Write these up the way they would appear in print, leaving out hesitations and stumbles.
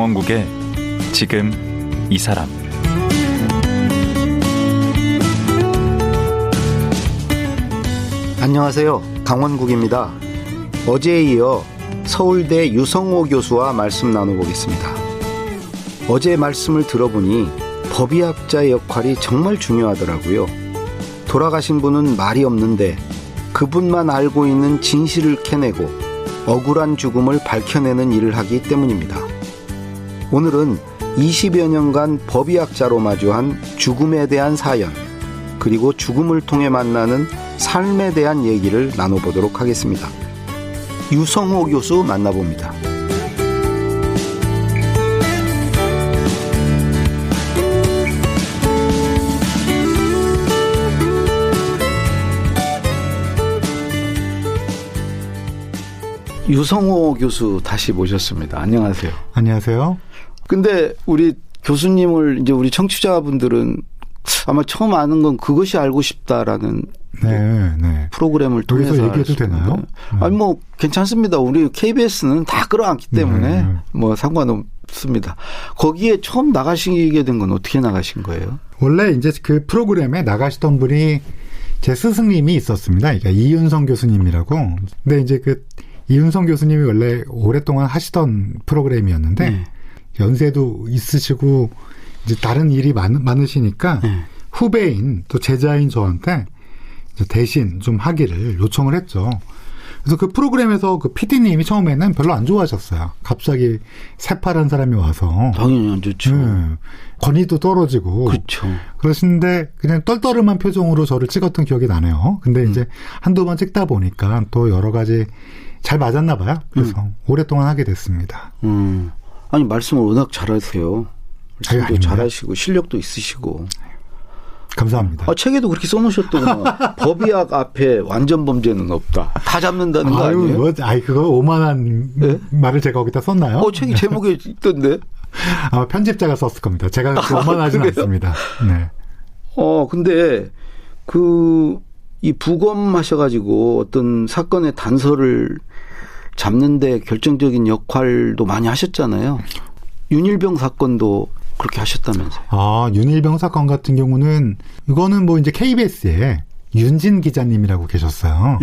강원국의 지금 이 사람. 안녕하세요. 강원국입니다. 어제에 이어 서울대 유성호 교수와 말씀 나눠보겠습니다. 어제 말씀을 들어보니 법의학자의 역할이 정말 중요하더라고요. 돌아가신 분은 말이 없는데 그분만 알고 있는 진실을 캐내고 억울한 죽음을 밝혀내는 일을 하기 때문입니다. 오늘은 20여 년간 법의학자로 마주한 죽음에 대한 사연, 그리고 죽음을 통해 만나는 삶에 대한 얘기를 나눠보도록 하겠습니다. 유성호 교수 만나봅니다. 유성호 교수 다시 모셨습니다. 안녕하세요. 안녕하세요. 근데 우리 교수님을 이제 우리 청취자분들은 아마 처음 아는 건 그것이 알고 싶다라는 네. 프로그램을 통해서 여기서 얘기해도 되나요? 아니 뭐 괜찮습니다. 우리 KBS는 다 끌어안기 때문에 뭐 상관없습니다. 거기에 처음 나가시게 된 건 어떻게 나가신 거예요? 원래 이제 그 프로그램에 나가시던 분이 제 스승님이 있었습니다. 그러니까 이윤성 교수님이라고. 근데 이제 그 이윤성 교수님이 원래 오랫동안 하시던 프로그램이었는데 연세도 있으시고 이제 다른 일이 많으시니까 후배인 또 제자인 저한테 대신 좀 하기를 요청을 했죠. 그래서 그 프로그램에서 그 PD님이 처음에는 별로 안 좋아하셨어요. 갑자기 새파란 사람이 와서. 당연히 안 좋죠. 권위도 떨어지고. 그렇죠. 그러시는데 그냥 떨떠름한 표정으로 저를 찍었던 기억이 나네요. 근데 이제 한두 번 찍다 보니까 또 여러 가지 잘 맞았나 봐요. 그래서 오랫동안 하게 됐습니다. 아니 말씀을 워낙 잘하세요. 말씀도 잘하시고 실력도 있으시고. 감사합니다. 책에도 그렇게 써놓으셨더구나. 법의학 앞에 완전 범죄는 없다. 다 잡는다는 거 아니에요? 그거 오만한 말을 제가 거기다 썼나요? 책이 제목에 있던데. 편집자가 썼을 겁니다. 제가 오만하지는 않습니다. 네. 근데 이 부검하셔가지고 어떤 사건의 단서를 잡는데 결정적인 역할도 많이 하셨잖아요. 윤일병 사건도 그렇게 하셨다면서요. 윤일병 사건 같은 경우는 이거는 뭐 이제 KBS에 윤진 기자님이라고 계셨어요.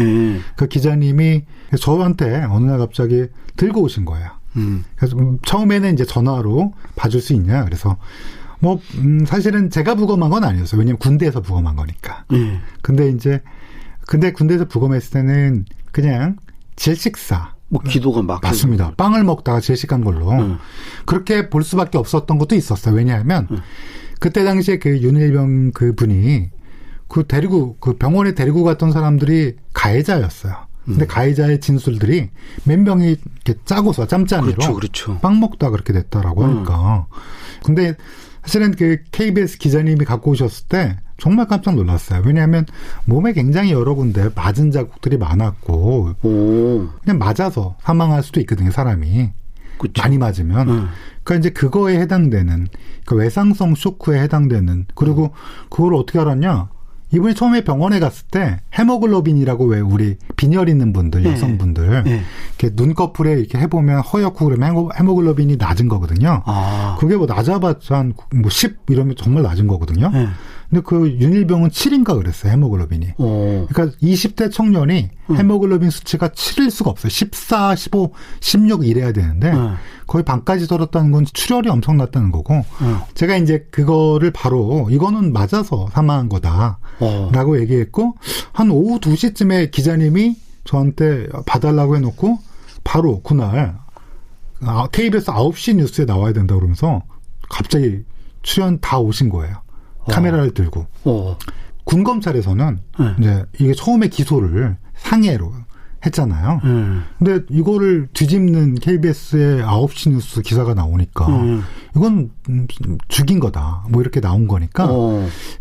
그 기자님이 저한테 어느 날 갑자기 들고 오신 거예요. 그래서 처음에는 이제 전화로 봐줄 수 있냐. 그래서 사실은 제가 부검한 건 아니었어요. 왜냐면 군대에서 부검한 거니까. 근데 군대에서 부검했을 때는 그냥 질식사. 기도가 맞습니다. 빵을 먹다가 질식한 걸로. 그렇게 볼 수밖에 없었던 것도 있었어요. 왜냐하면 그때 당시에 그 윤일병 그 분이 그 병원에 데리고 갔던 사람들이 가해자였어요. 근데 가해자의 진술들이 몇 명이 이렇게 짜고서 짬짜미로 그렇죠. 빵 먹다 그렇게 됐다라고 하니까. 근데 사실은 그 KBS 기자님이 갖고 오셨을 때 정말 깜짝 놀랐어요. 왜냐하면 몸에 굉장히 여러 군데 맞은 자국들이 많았고 그냥 맞아서 사망할 수도 있거든요. 사람이. 그쵸. 많이 맞으면. 그러니까 이제 그거에 해당되는 그 외상성 쇼크에 해당되는 그리고 그걸 어떻게 알았냐. 이분이 처음에 병원에 갔을 때 헤모글로빈이라고 왜 우리 빈혈 있는 분들, 여성분들 이렇게 눈꺼풀에 이렇게 해보면 허옇고 그러면 헤모글로빈이 낮은 거거든요. 그게 뭐 낮아봤자 한 10 이러면 정말 낮은 거거든요. 근데 그 윤일병은 7인가 그랬어요, 헤모글로빈이. 그러니까 20대 청년이 헤모글로빈 수치가 7일 수가 없어요. 14, 15, 16 이래야 되는데 거의 반까지 떨었다는 건 출혈이 엄청났다는 거고 제가 이제 그거를 바로 이거는 맞아서 사망한 거다라고 얘기했고 한 오후 2시쯤에 기자님이 저한테 봐달라고 해놓고 바로 그날 KBS 9시 뉴스에 나와야 된다 그러면서 갑자기 출연 다 오신 거예요. 카메라를 들고. 군검찰에서는 이제 이게 처음에 기소를 상해로 했잖아요. 근데 이거를 뒤집는 KBS의 9시 뉴스 기사가 나오니까 이건 죽인 거다. 뭐 이렇게 나온 거니까.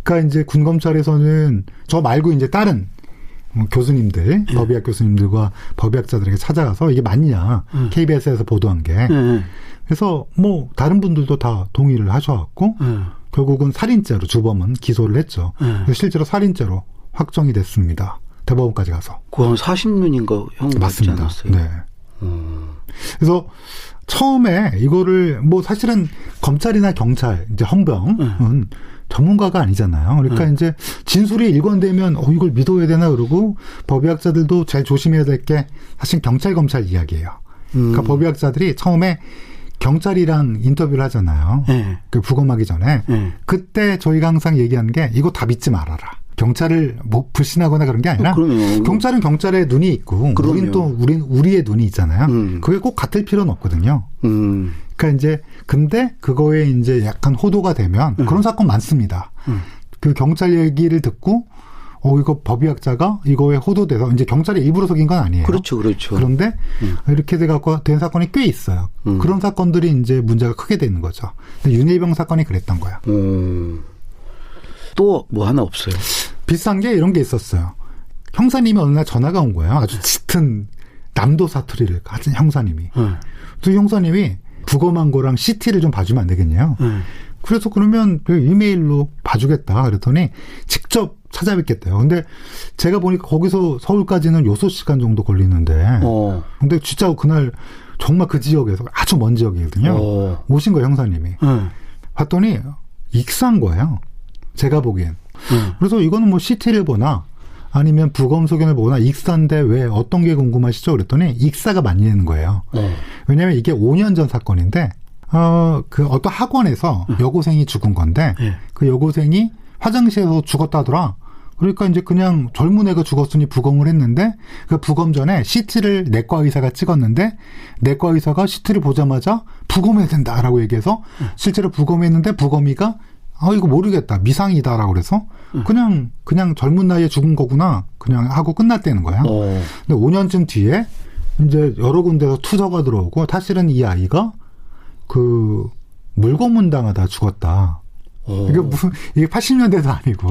그러니까 이제 군검찰에서는 저 말고 이제 다른 교수님들, 법의학 교수님들과 법의학자들에게 찾아가서 이게 맞냐. KBS에서 보도한 게. 그래서 뭐 다른 분들도 다 동의를 하셔갖고 결국은 살인죄로 주범은 기소를 했죠. 그래서 실제로 살인죄로 확정이 됐습니다. 대법원까지 가서. 그거 한 40년인가 형 맞지 않았어요? 네. 그래서 처음에 이거를 뭐 사실은 검찰이나 경찰, 이제 헌병은 전문가가 아니잖아요. 그러니까 이제 진술이 일관되면 이걸 믿어야 되나 그러고 법의학자들도 제일 조심해야 될 게 사실 경찰 검찰 이야기예요. 그러니까 법의학자들이 처음에 경찰이랑 인터뷰를 하잖아요. 그 부검하기 전에. 그때 저희가 항상 얘기하는 게 이거 다 믿지 말아라. 경찰을 뭐 불신하거나 그런 게 아니라 경찰은 경찰의 눈이 있고 우리는 또 우리의 눈이 있잖아요. 그게 꼭 같을 필요는 없거든요. 그러니까 이제 근데 그거에 이제 약간 호도가 되면 그런 사건 많습니다. 그 경찰 얘기를 듣고 이거 법의학자가 이거에 호도돼서 이제 경찰이 일부러 속인 건 아니에요. 그렇죠. 그런데 이렇게 돼갖고 된 사건이 꽤 있어요. 그런 사건들이 이제 문제가 크게 되는 거죠. 윤일병 사건이 그랬던 거야. 또 뭐 하나 없어요? 비슷한 게 이런 게 있었어요. 형사님이 어느 날 전화가 온 거예요. 아주 짙은 남도 사투리를 가진 형사님이. 그 형사님이 부검한 거랑 CT를 좀 봐주면 안 되겠냐요. 그래서 그러면 이메일로 봐주겠다 그랬더니 직접 찾아뵙겠대요. 근데 제가 보니까 거기서 서울까지는 6시간 정도 걸리는데 근데 진짜 그날 정말 그 지역에서 아주 먼 지역이거든요. 오신 거예요, 형사님이. 봤더니 익사한 거예요. 제가 보기엔. 그래서 이거는 뭐 CT를 보나 아니면 부검 소견을 보거나 익사인데 왜 어떤 게 궁금하시죠? 그랬더니 익사가 맞는 거예요. 왜냐하면 이게 5년 전 사건인데 그 어떤 학원에서 여고생이 죽은 건데 그 여고생이 화장실에서 죽었다더라. 그러니까 이제 그냥 젊은 애가 죽었으니 부검을 했는데 그 부검 전에 CT를 내과 의사가 찍었는데 내과 의사가 CT를 보자마자 부검해야 된다라고 얘기해서 실제로 부검했는데 부검이가 이거 모르겠다. 미상이다라고 그래서 그냥 젊은 나이에 죽은 거구나. 그냥 하고 끝났다는 거야. 근데 5년쯤 뒤에 이제 여러 군데서 투서가 들어오고 사실은 이 아이가 그 물고문 당하다 죽었다. 이게 이게 80년대도 아니고.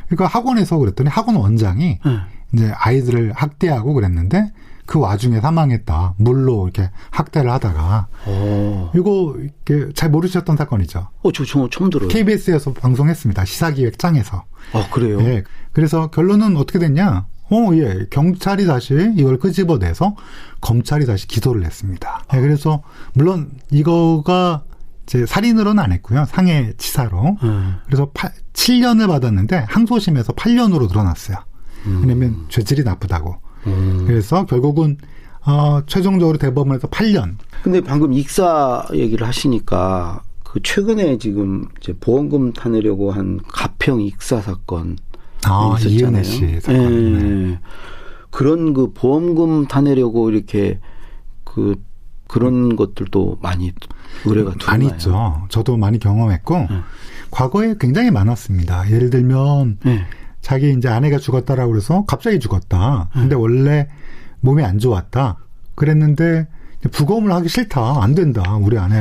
그러니까 학원에서 그랬더니 학원 원장이 이제 아이들을 학대하고 그랬는데 그 와중에 사망했다. 물로 이렇게 학대를 하다가. 이거 이렇게 잘 모르셨던 사건이죠. 저 처음 들어요. KBS에서 방송했습니다. 시사기획장에서. 그래요? 예. 그래서 결론은 어떻게 됐냐? 예. 경찰이 다시 이걸 끄집어내서 검찰이 다시 기소를 했습니다. 예. 그래서 물론 이거가 이제 살인으로는 안 했고요. 상해치사로. 그래서 7년을 받았는데 항소심에서 8년으로 늘어났어요. 왜냐면 죄질이 나쁘다고. 그래서 결국은 최종적으로 대법원에서 8년. 근데 방금 익사 얘기를 하시니까 그 최근에 지금 이제 보험금 타내려고 한 가평 익사 사건 이은혜 씨 사건. 그런 그 보험금 타내려고 이렇게 그런 것들도 많이 의뢰가 들어와요. 많이 있죠. 저도 많이 경험했고 과거에 굉장히 많았습니다. 예를 들면 자기 이제 아내가 죽었다라고 그래서 갑자기 죽었다. 근데 원래 몸이 안 좋았다. 그랬는데 부검을 하기 싫다. 안 된다. 우리 아내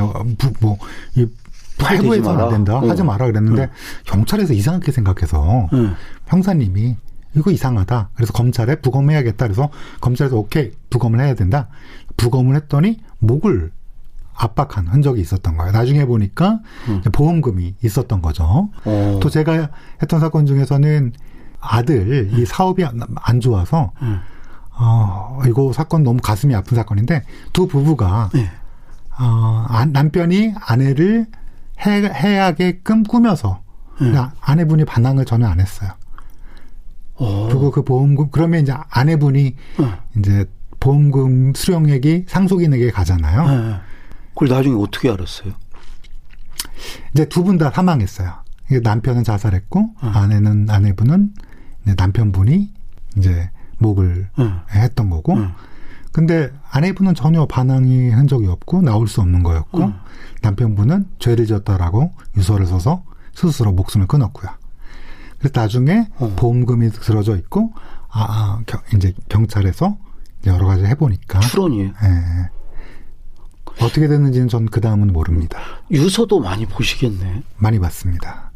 할부해서는 안 된다. 하지 마라 그랬는데 경찰에서 이상하게 생각해서 형사님이 이거 이상하다. 그래서 검찰에 부검해야겠다. 그래서 검찰에서 오케이 부검을 해야 된다. 부검을 했더니 목을 압박한 흔적이 있었던 거예요. 나중에 보니까 보험금이 있었던 거죠. 또 제가 했던 사건 중에서는 아들 이 사업이 안 좋아서 이거 사건 너무 가슴이 아픈 사건인데 두 부부가 남편이 아내를 해야게끔 꾸며서 아내분이 반항을 전혀 안 했어요. 그리고 그 보험금 그러면 이제 아내분이 이제 보험금 수령액이 상속인에게 가잖아요. 그걸 나중에 어떻게 알았어요? 이제 두 분 다 사망했어요. 남편은 자살했고 아내분은 남편분이 이제 목을 했던 거고. 근데 아내분은 전혀 반항이 흔적이 없고 나올 수 없는 거였고 남편분은 죄를 지었다라고 유서를 써서 스스로 목숨을 끊었고요. 그래서 나중에 보험금이 들어져 있고 이제 경찰에서 여러 가지 해보니까 추론이에요. 예. 어떻게 됐는지는 전 그 다음은 모릅니다. 유서도 많이 보시겠네. 많이 봤습니다.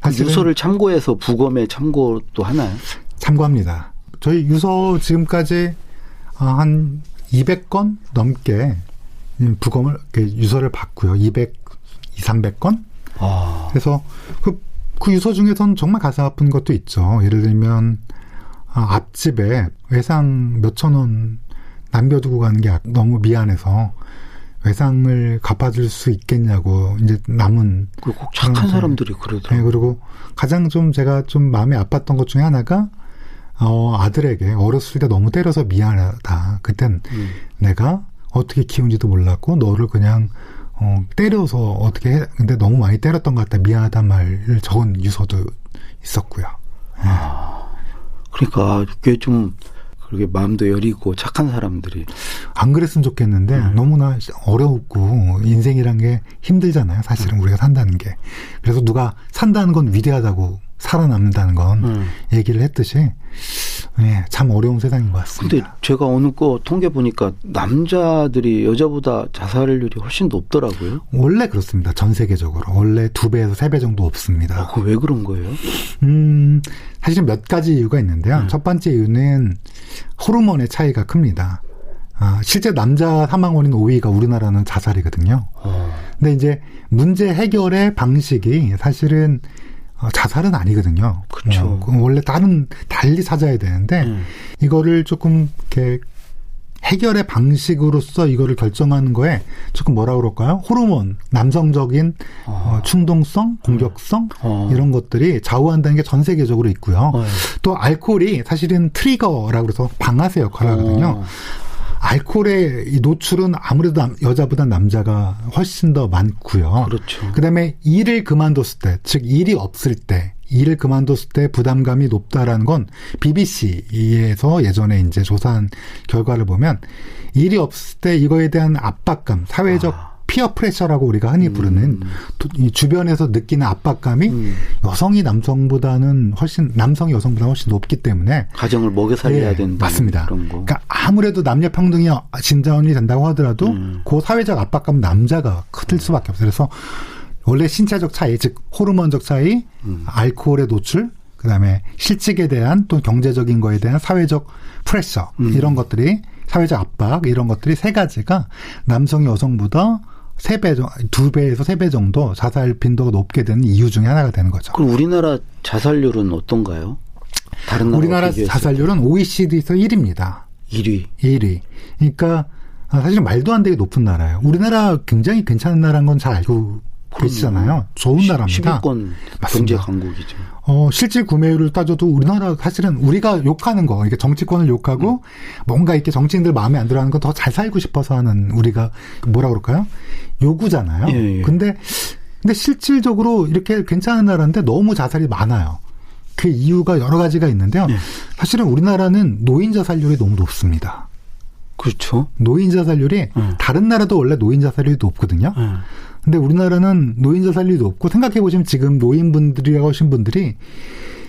유서를 참고해서 부검에 참고도 하나요? 참고합니다. 저희 유서 지금까지 한 200건 넘게 부검을 유서를 봤고요. 300건. 그래서 그 유서 중에서는 정말 가슴 아픈 것도 있죠. 예를 들면 앞집에 외상 몇천 원 남겨두고 가는 게 너무 미안해서 외상을 갚아줄 수 있겠냐고 이제 남은 꼭 착한 사람들이 그러더라고요. 네, 그리고 가장 좀 제가 좀 마음이 아팠던 것 중에 하나가 아들에게 어렸을 때 너무 때려서 미안하다. 그땐 내가 어떻게 키운지도 몰랐고 너를 그냥 때려서 어떻게 해. 근데 너무 많이 때렸던 것 같다. 미안하단 말을 적은 유서도 있었고요. 그러니까 꽤 좀 그렇게 마음도 여리고 착한 사람들이. 안 그랬으면 좋겠는데 너무나 어렵고 인생이란 게 힘들잖아요. 사실은 우리가 산다는 게. 그래서 누가 산다는 건 위대하다고 살아남는다는 건 얘기를 했듯이 네, 참 어려운 세상인 것 같습니다. 근데 제가 어느 거 통계 보니까 남자들이 여자보다 자살률이 훨씬 높더라고요. 원래 그렇습니다. 전 세계적으로. 원래 2배에서 3배 정도 없습니다. 그거 왜 그런 거예요? 사실 몇 가지 이유가 있는데요. 첫 번째 이유는 호르몬의 차이가 큽니다. 실제 남자 사망원인 5위가 우리나라는 자살이거든요. 근데 이제 문제 해결의 방식이 사실은 자살은 아니거든요. 그렇죠. 원래 달리 찾아야 되는데 이거를 조금 이렇게 해결의 방식으로서 이거를 결정하는 거에 조금 뭐라 그럴까요? 호르몬, 남성적인 충동성, 공격성 이런 것들이 좌우한다는 게 전 세계적으로 있고요. 또 알코올이 사실은 트리거라고 해서 방아쇠 역할을 하거든요. 알코올의 이 노출은 아무래도 여자보다 남자가 훨씬 더 많고요. 그렇죠. 그다음에 일을 그만뒀을 때, 즉 일이 없을 때, 일을 그만뒀을 때 부담감이 높다라는 건 BBC에서 예전에 이제 조사한 결과를 보면 일이 없을 때 이거에 대한 압박감, 사회적 피어 프레셔라고 우리가 흔히 부르는 주변에서 느끼는 압박감이 남성이 여성보다는 훨씬 높기 때문에 가정을 먹여 살려야 된다. 맞습니다. 그런 거. 그러니까 아무래도 남녀 평등이 진전이 된다고 하더라도 그 사회적 압박감 남자가 클 수밖에 없어요. 그래서 원래 신체적 차이, 즉 호르몬적 차이, 알코올의 노출, 그다음에 실직에 대한 또 경제적인 거에 대한 사회적 프레셔 이런 것들이 사회적 압박 이런 것들이 세 가지가 남성이 여성보다 2배에서 3배 정도 자살 빈도가 높게 되는 이유 중에 하나가 되는 거죠. 그럼 우리나라 자살률은 어떤가요? 다른 나라 우리나라 자살률은 OECD에서 1위입니다. 1위. 그러니까 사실 말도 안 되게 높은 나라예요. 우리나라 굉장히 괜찮은 나라인 건 잘 알고 계시잖아요. 좋은 나라입니다. 10위권 경제 강국이죠. 실질 구매율을 따져도 우리나라 사실은 우리가 욕하는 거, 이게 정치권을 욕하고 뭔가 이렇게 정치인들 마음에 안 들어하는 건 더 잘 살고 싶어서 하는 우리가 뭐라 그럴까요? 요구잖아요. 예. 근데 실질적으로 이렇게 괜찮은 나라인데 너무 자살이 많아요. 그 이유가 여러 가지가 있는데요. 예. 사실은 우리나라는 노인 자살률이 너무 높습니다. 그렇죠. 노인 자살률이 다른 나라도 원래 노인 자살률이 높거든요. 근데 우리나라는 노인 자살률이 높고 생각해 보시면 지금 노인분들이라고 하신 분들이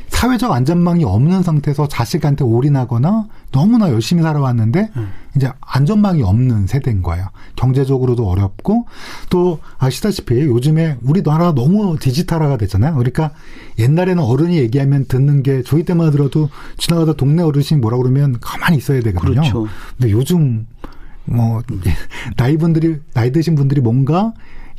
사회적 안전망이 없는 상태에서 자식한테 올인하거나 너무나 열심히 살아왔는데 이제 안전망이 없는 세대인 거예요. 경제적으로도 어렵고 또 아시다시피 요즘에 우리나라 너무 디지털화가 됐잖아요. 그러니까 옛날에는 어른이 얘기하면 듣는 게 저희 때만 들어도 지나가다 동네 어르신이 뭐라 그러면 가만히 있어야 되거든요. 그렇죠. 근데 요즘 나이 드신 분들이 뭔가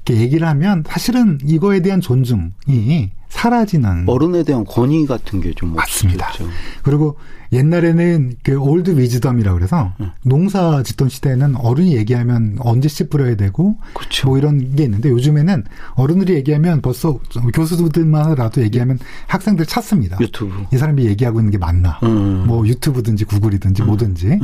이렇게 얘기를 하면 사실은 이거에 대한 존중이 사라지는. 어른에 대한 권위 같은 게 좀 맞습니다. 없었죠. 그리고 옛날에는 그 올드 위즈덤이라고 그래서 농사 짓던 시대에는 어른이 얘기하면 언제 씨 뿌려야 되고 그렇죠. 뭐 이런 게 있는데 요즘에는 어른들이 얘기하면 벌써 교수들만 하더라도 얘기하면 학생들 찾습니다. 유튜브. 이 사람이 얘기하고 있는 게 맞나. 뭐 유튜브든지 구글이든지 뭐든지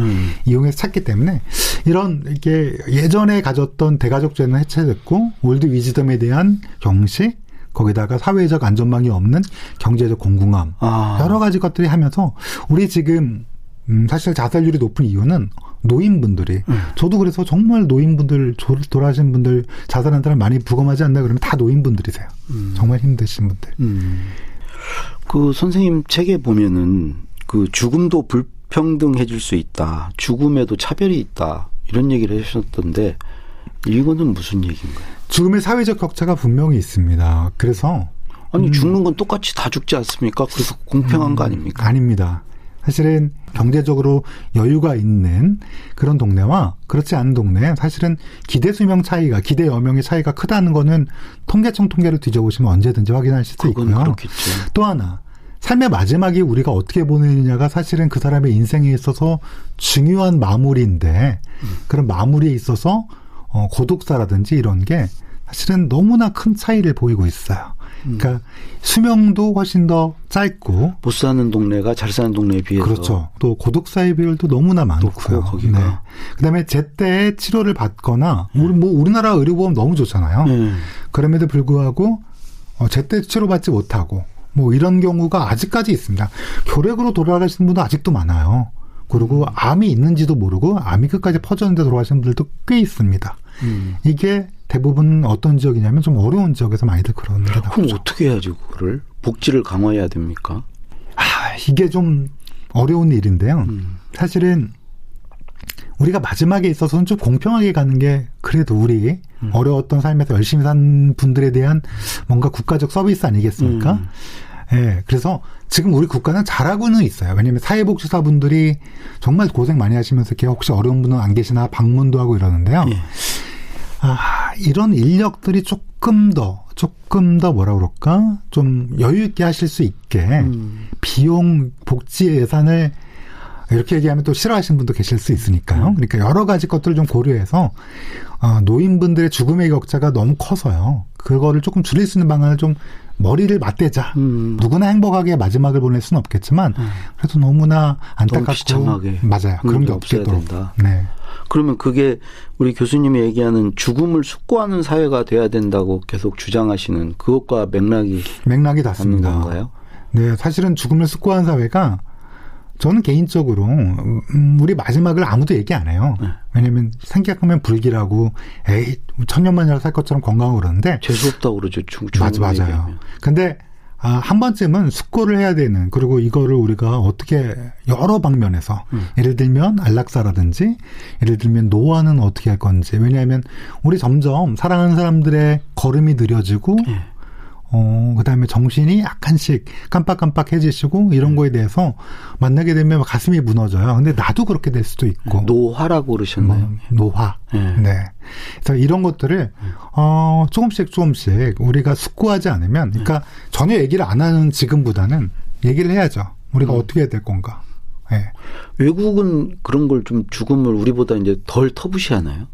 이용해서 찾기 때문에 이런 이렇게 예전에 가졌던 대가족제는 해체됐고 올드 위즈덤에 대한 경식 거기다가 사회적 안전망이 없는 경제적 공공함 여러 가지 것들이 하면서 우리 지금 사실 자살률이 높은 이유는 노인분들이 저도 그래서 정말 노인분들 돌아가신 분들 자살한 사람 많이 부검하지 않나 그러면 다 노인분들이세요. 정말 힘드신 분들. 그 선생님 책에 보면은 그 죽음도 불평등해질 수 있다. 죽음에도 차별이 있다. 이런 얘기를 하셨던데 이거는 무슨 얘기인가요? 죽음의 사회적 격차가 분명히 있습니다. 그래서 아니 죽는 건 똑같이 다 죽지 않습니까? 그래서 공평한 거 아닙니까? 아닙니다. 사실은 경제적으로 여유가 있는 그런 동네와 그렇지 않은 동네 사실은 기대 수명 차이가 기대 여명의 차이가 크다는 거는 통계청 통계를 뒤져보시면 언제든지 확인하실 수 있고요. 그렇겠죠. 또 하나 삶의 마지막이 우리가 어떻게 보내느냐가 사실은 그 사람의 인생에 있어서 중요한 마무리인데 그런 마무리에 있어서 고독사라든지 이런 게 사실은 너무나 큰 차이를 보이고 있어요. 그러니까 수명도 훨씬 더 짧고 못 사는 동네가 잘 사는 동네에 비해서 그렇죠. 또 고독사의 비율도 너무나 많고요. 거기가. 네. 그다음에 제때 치료를 받거나 우리나라 의료보험 너무 좋잖아요. 그럼에도 불구하고 제때 치료받지 못하고 뭐 이런 경우가 아직까지 있습니다. 결핵으로 돌아가시는 분도 아직도 많아요. 그리고 암이 있는지도 모르고 암이 끝까지 퍼졌는데 돌아가시는 분들도 꽤 있습니다. 이게 대부분 어떤 지역이냐면 좀 어려운 지역에서 많이들 그런 게 나오죠. 그럼 어떻게 해야지 그거를? 복지를 강화해야 됩니까? 이게 좀 어려운 일인데요. 사실은 우리가 마지막에 있어서는 좀 공평하게 가는 게 그래도 우리 어려웠던 삶에서 열심히 산 분들에 대한 뭔가 국가적 서비스 아니겠습니까? 예, 그래서 지금 우리 국가는 잘하고는 있어요. 왜냐하면 사회복지사분들이 정말 고생 많이 하시면서 이렇게 혹시 어려운 분은 안 계시나 방문도 하고 이러는데요. 예. 이런 인력들이 조금 더 뭐라 그럴까? 좀 여유 있게 하실 수 있게 비용 복지 예산을 이렇게 얘기하면 또 싫어하시는 분도 계실 수 있으니까요. 그러니까 여러 가지 것들을 좀 고려해서 노인분들의 죽음의 격차가 너무 커서요. 그거를 조금 줄일 수 있는 방안을 좀 머리를 맞대자. 누구나 행복하게 마지막을 보낼 수는 없겠지만 그래도 너무나 안타깝고 너무 비참하게 맞아요. 그런 게 없겠도록. 된다. 네. 그러면 그게 우리 교수님이 얘기하는 죽음을 숙고하는 사회가 돼야 된다고 계속 주장하시는 그것과 맥락이 닿습니다. 닿는 건가요? 네, 사실은 죽음을 숙고하는 사회가 저는 개인적으로 우리 마지막을 아무도 얘기 안 해요. 왜냐하면 생각하면 불길하고 에이 천년만년 살 것처럼 건강하고 그러는데 재수없다고 그러죠. 맞아요. 근데 한 번쯤은 숙고를 해야 되는 그리고 이거를 우리가 어떻게 여러 방면에서 예를 들면 안락사라든지 예를 들면 노화는 어떻게 할 건지 왜냐하면 우리 점점 사랑하는 사람들의 걸음이 느려지고 그다음에 정신이 약간씩 깜빡깜빡해지시고 이런 거에 대해서 만나게 되면 가슴이 무너져요. 근데 나도 그렇게 될 수도 있고. 노화라고 그러셨나요? 노화. 네. 그래서 이런 것들을 조금씩 우리가 숙고하지 않으면 그러니까 전혀 얘기를 안 하는 지금보다는 얘기를 해야죠. 우리가 어떻게 해야 될 건가. 네. 외국은 그런 걸 좀 죽음을 우리보다 이제 덜 터부시하나요?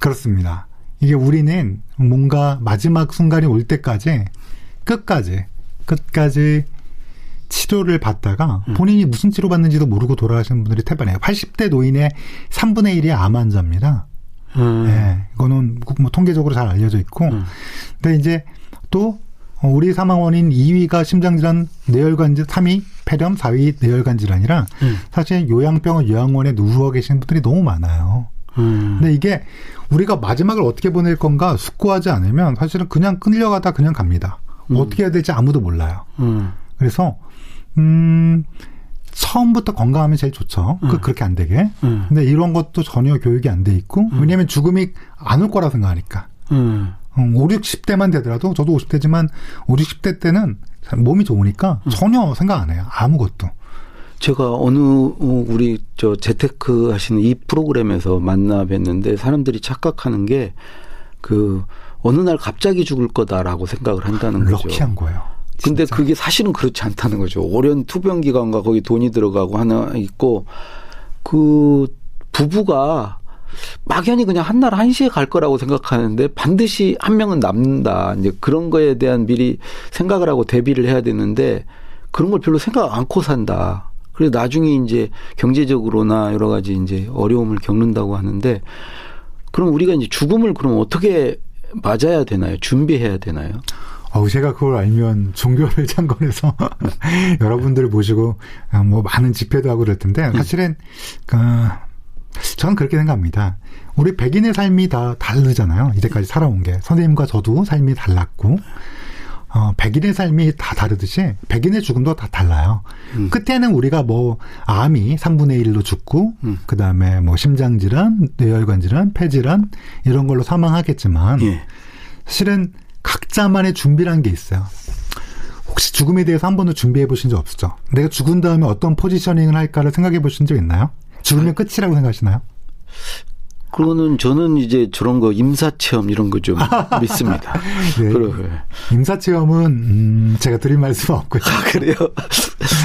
그렇습니다. 이게 우리는 뭔가 마지막 순간이 올 때까지 끝까지 치료를 받다가 본인이 무슨 치료 받는지도 모르고 돌아가시는 분들이 태반이에요. 80대 노인의 3분의 1이 암 환자입니다. 네, 이거는 뭐 통계적으로 잘 알려져 있고. 근데 이제 또 우리 사망 원인 2위가 심장질환, 뇌혈관, 3위 폐렴, 4위 뇌혈관 질환이라 사실 요양병원, 요양원에 누워 계신 분들이 너무 많아요. 근데 이게 우리가 마지막을 어떻게 보낼 건가 숙고하지 않으면 사실은 그냥 끌려가다 그냥 갑니다. 어떻게 해야 될지 아무도 몰라요. 그래서 처음부터 건강하면 제일 좋죠. 그렇게 안 되게. 근데 이런 것도 전혀 교육이 안 돼 있고 왜냐하면 죽음이 안 올 거라 생각하니까. 5, 60대만 되더라도 저도 50대지만 5, 60대 때는 몸이 좋으니까 전혀 생각 안 해요. 아무것도. 제가 우리 재테크 하시는 이 프로그램에서 만나 뵀는데 사람들이 착각하는 게 어느 날 갑자기 죽을 거다라고 생각을 한다는 거죠. 럭키한 거예요. 근데 그게 사실은 그렇지 않다는 거죠. 오랜 투병 기간과 거기 돈이 들어가고 하나 있고 부부가 막연히 그냥 한날 1시에 갈 거라고 생각하는데 반드시 한 명은 남는다. 이제 그런 거에 대한 미리 생각을 하고 대비를 해야 되는데 그런 걸 별로 생각 않고 산다. 그래서 나중에 이제 경제적으로나 여러 가지 이제 어려움을 겪는다고 하는데 그럼 우리가 이제 죽음을 그럼 어떻게 맞아야 되나요? 준비해야 되나요? 제가 그걸 알면 종교를 창건해서 여러분들을 모시고 뭐 많은 집회도 하고 그럴 텐데 사실은 저는 그렇게 생각합니다. 우리 백인의 삶이 다 다르잖아요. 이제까지 살아온 게. 선생님과 저도 삶이 달랐고 백인의 삶이 다 다르듯이 백인의 죽음도 다 달라요. 끝에는 우리가 뭐 암이 3분의 1로 죽고 그다음에 뭐 심장질환, 뇌혈관 질환, 폐질환 이런 걸로 사망하겠지만 사실은 각자만의 준비라는 게 있어요. 혹시 죽음에 대해서 한 번도 준비해 보신 적 없죠? 내가 죽은 다음에 어떤 포지셔닝을 할까를 생각해 보신 적 있나요? 죽으면 끝이라고 생각하시나요? 그거는 저는 이제 저런 거 임사체험 이런 거 좀 믿습니다. 네. 그래. 임사체험은 제가 드릴 말씀 없고요. 그래요?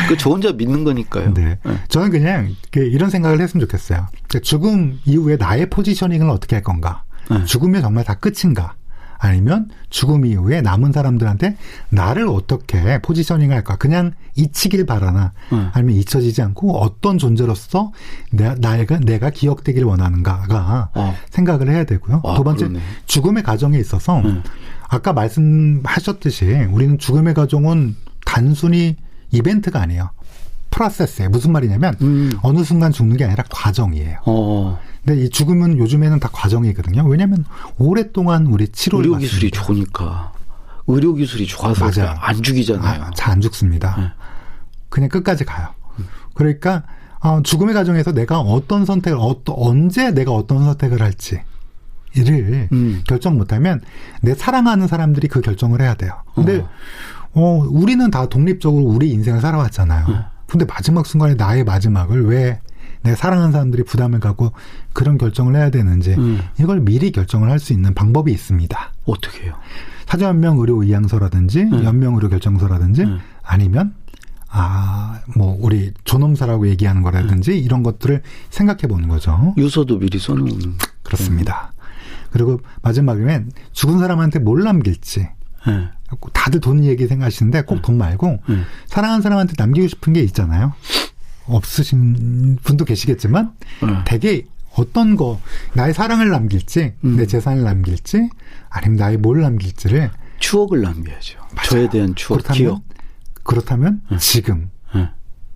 그 저 혼자 믿는 거니까요. 네. 저는 그냥 이런 생각을 했으면 좋겠어요. 죽음 이후에 나의 포지셔닝을 어떻게 할 건가? 죽으면 정말 다 끝인가? 아니면 죽음 이후에 남은 사람들한테 나를 어떻게 포지셔닝 할까? 그냥 잊히길 바라나? 아니면 잊혀지지 않고 어떤 존재로서 내가 기억되길 원하는가가 생각을 해야 되고요. 두 번째, 그러네. 죽음의 과정에 있어서 아까 말씀하셨듯이 우리는 죽음의 과정은 단순히 이벤트가 아니에요. 프로세스예요. 무슨 말이냐면 어느 순간 죽는 게 아니라 과정이에요. 근데 이 죽음은 요즘에는 다 과정이거든요. 왜냐하면 오랫동안 우리 치료를 의료기술이 좋으니까. 의료기술이 좋아서 맞아요. 안 죽이잖아요. 잘 안 죽습니다. 그냥 끝까지 가요. 그러니까 죽음의 과정에서 내가 어떤 선택을 언제 내가 어떤 선택을 할지를 결정 못하면 내 사랑하는 사람들이 그 결정을 해야 돼요. 근데 우리는 다 독립적으로 우리 인생을 살아왔잖아요. 근데 마지막 순간에 나의 마지막을 왜 내 사랑하는 사람들이 부담을 갖고 그런 결정을 해야 되는지 이걸 미리 결정을 할 수 있는 방법이 있습니다. 어떻게 해요? 사전연명의료의향서라든지 연명의료결정서라든지 아니면 뭐 우리 존엄사라고 얘기하는 거라든지 이런 것들을 생각해 보는 거죠. 유서도 미리 써놓는. 그렇습니다. 그리고 마지막에는 죽은 사람한테 뭘 남길지. 다들 돈 얘기 생각하시는데 꼭 돈 말고 사랑하는 사람한테 남기고 싶은 게 있잖아요. 없으신 분도 계시겠지만 되게 어떤 거 나의 사랑을 남길지 내 재산을 남길지 아니면 나의 뭘 남길지를 추억을 남겨야죠. 맞아요. 저에 대한 추억, 기억. 그렇다면 지금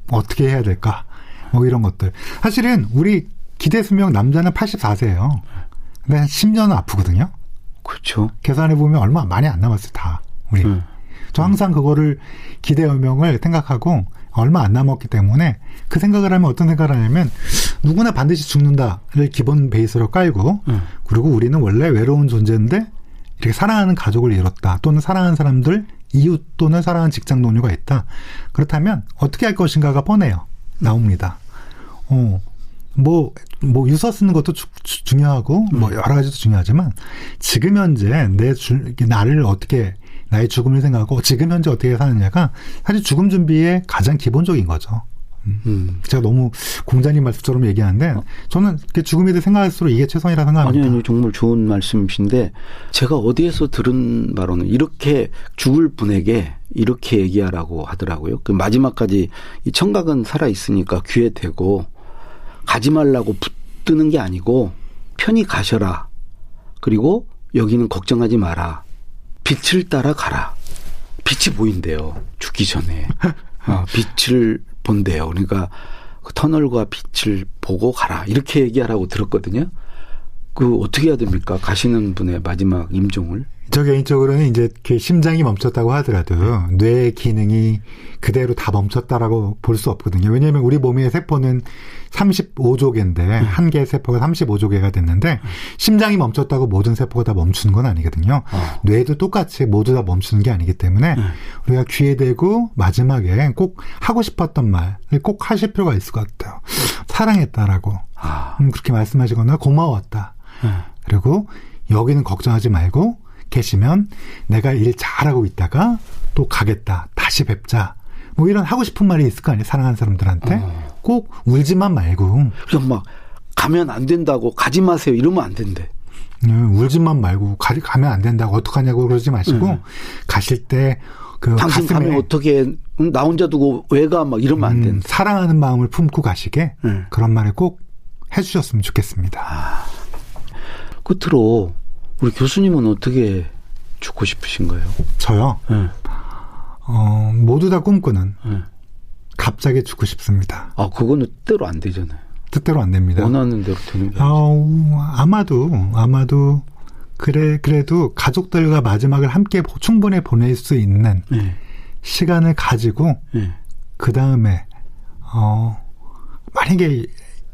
어떻게 해야 될까? 뭐 이런 것들. 사실은 우리 기대 수명 남자는 84세예요. 근데 한 10년은 아프거든요. 그렇죠. 계산해 보면 얼마 많이 안 남았어요, 다. 우리. 저 항상 그거를 기대 연명을 생각하고 얼마 안 남았기 때문에 그 생각을 하면 어떤 생각을 하냐면 누구나 반드시 죽는다를 기본 베이스로 깔고 그리고 우리는 원래 외로운 존재인데 이렇게 사랑하는 가족을 잃었다 또는 사랑하는 사람들 이웃 또는 사랑하는 직장 동료가 있다. 그렇다면 어떻게 할 것인가가 뻔해요. 나옵니다. 뭐 유서 쓰는 것도 중요하고 뭐 여러 가지도 중요하지만 지금 현재 나를 어떻게 나의 죽음을 생각하고 지금 현재 어떻게 사느냐가 사실 죽음 준비의 가장 기본적인 거죠. 제가 너무 공자님 말씀처럼 얘기하는데 저는 죽음에 대해 생각할수록 이게 최선이라 생각합니다. 아니요. 정말 좋은 말씀이신데 제가 어디에서 들은 바로는 이렇게 죽을 분에게 이렇게 얘기하라고 하더라고요. 그 마지막까지 이 청각은 살아있으니까 귀에 대고 가지 말라고 붙드는 게 아니고 편히 가셔라. 그리고 여기는 걱정하지 마라. 빛을 따라 가라. 빛이 보인대요. 죽기 전에. 빛을 본대요. 그러니까 그 터널과 빛을 보고 가라. 이렇게 얘기하라고 들었거든요. 그 어떻게 해야 됩니까? 가시는 분의 마지막 임종을. 저 개인적으로는 이제 심장이 멈췄다고 하더라도 뇌의 기능이 그대로 다 멈췄다라고 볼 수 없거든요. 왜냐하면 우리 몸의 세포는 35조 개인데 한 개의 세포가 35조 개가 됐는데 심장이 멈췄다고 모든 세포가 다 멈추는 건 아니거든요. 뇌도 똑같이 모두 다 멈추는 게 아니기 때문에 우리가 귀에 대고 마지막에 꼭 하고 싶었던 말을 꼭 하실 필요가 있을 것 같아요. 사랑했다라고 그렇게 말씀하시거나 고마웠다. 그리고 여기는 걱정하지 말고 계시면 내가 일 잘하고 있다가 또 가겠다. 다시 뵙자. 뭐 이런 하고 싶은 말이 있을 거 아니에요. 사랑하는 사람들한테. 꼭 울지만 말고. 그냥 막 가면 안 된다고 가지 마세요. 이러면 안 된대. 울지만 말고 가면 안 된다고 어떡하냐고 그러지 마시고 가실 때 그 당신 가슴에 가면 어떻게 나 혼자 두고 왜 가? 막 이러면 안 된다. 사랑하는 마음을 품고 가시게 그런 말을 꼭 해주셨으면 좋겠습니다. 끝으로 우리 교수님은 어떻게 죽고 싶으신가요? 저요? 모두 다 꿈꾸는 갑자기 죽고 싶습니다. 그거는 뜻대로 안 되잖아요. 뜻대로 안 됩니다. 원하는 대로 되는 게 아마도 그래도 가족들과 마지막을 함께 충분히 보낼 수 있는 시간을 가지고 그 다음에 만약에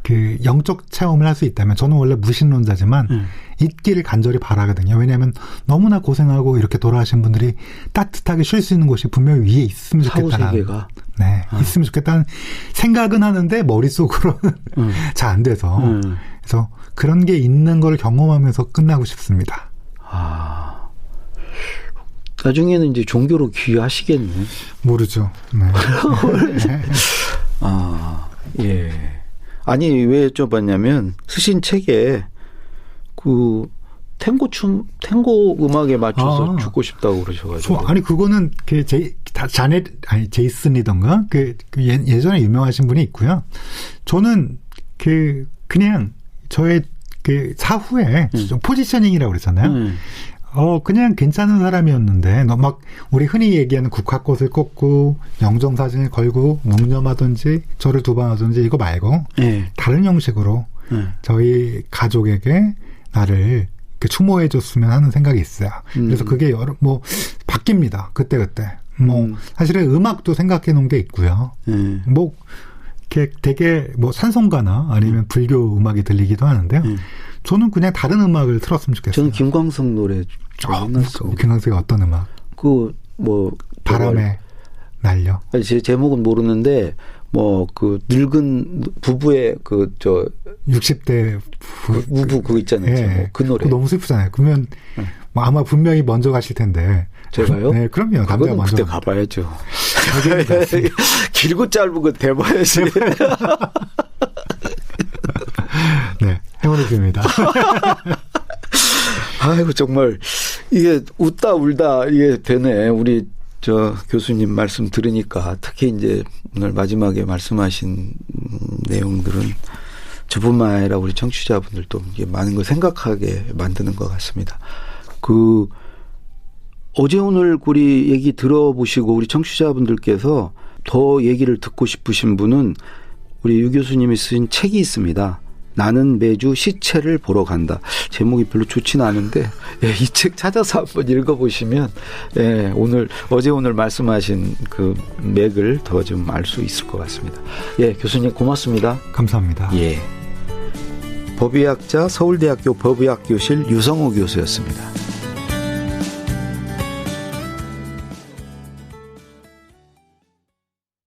그 영적 체험을 할 수 있다면 저는 원래 무신론자지만 있기를 간절히 바라거든요. 왜냐하면 너무나 고생하고 이렇게 돌아가신 분들이 따뜻하게 쉴 수 있는 곳이 분명히 위에 있으면 좋겠다는 사후세계가 있으면 좋겠다는 생각은 하는데 머릿속으로는 잘 안 돼서 그래서 그런 게 있는 걸 경험하면서 끝나고 싶습니다. 나중에는 이제 종교로 귀하시겠네. 모르죠. 네. 예. 아니, 왜 여쭤봤냐면, 쓰신 책에 그 탱고 음악에 맞춰서 죽고 싶다고 그러셔가지고. 아니, 그거는 제이슨이던가? 예전에 유명하신 분이 있고요. 저는 그냥 저의 사후에 포지셔닝이라고 그랬잖아요. 그냥 괜찮은 사람이었는데, 막, 우리 흔히 얘기하는 국화꽃을 꽂고, 영정사진을 걸고, 묵념하든지, 절을 두 번 하든지, 이거 말고, 다른 형식으로, 저희 가족에게 나를 추모해줬으면 하는 생각이 있어요. 그래서 그게 바뀝니다. 그때그때. 사실은 음악도 생각해 놓은 게 있고요. 이렇게 되게 산성가나 아니면 불교 음악이 들리기도 하는데요. 저는 그냥 다른 음악을 틀었으면 좋겠어요. 저는 김광석 노래 김광석이 어떤 음악? 바람에 날려. 제 제목은 모르는데 늙은 부부의 60대 부부 그거 있잖아요. 예, 그 노래. 그거 너무 슬프잖아요. 그러면 아마 분명히 먼저 가실 텐데. 제가요? 네, 그럼요. 남자가 먼저. 그때 가봐야죠. 길고 짧은 거 대봐야지. 네, 행운의 기회입니다. 아이고, 정말 이게 웃다 울다 이게 되네. 우리 교수님 말씀 들으니까 특히 이제 오늘 마지막에 말씀하신 내용들은 저뿐만 아니라 우리 청취자분들도 이게 많은 걸 생각하게 만드는 것 같습니다. 어제 오늘 우리 얘기 들어보시고 우리 청취자분들께서 더 얘기를 듣고 싶으신 분은 우리 유 교수님이 쓰신 책이 있습니다. 나는 매주 시체를 보러 간다. 제목이 별로 좋지는 않은데 이 책 찾아서 한번 읽어보시면 어제 오늘 말씀하신 그 맥을 더 좀 알 수 있을 것 같습니다. 교수님 고맙습니다. 감사합니다. 법의학자 서울대학교 법의학교실 유성호 교수였습니다.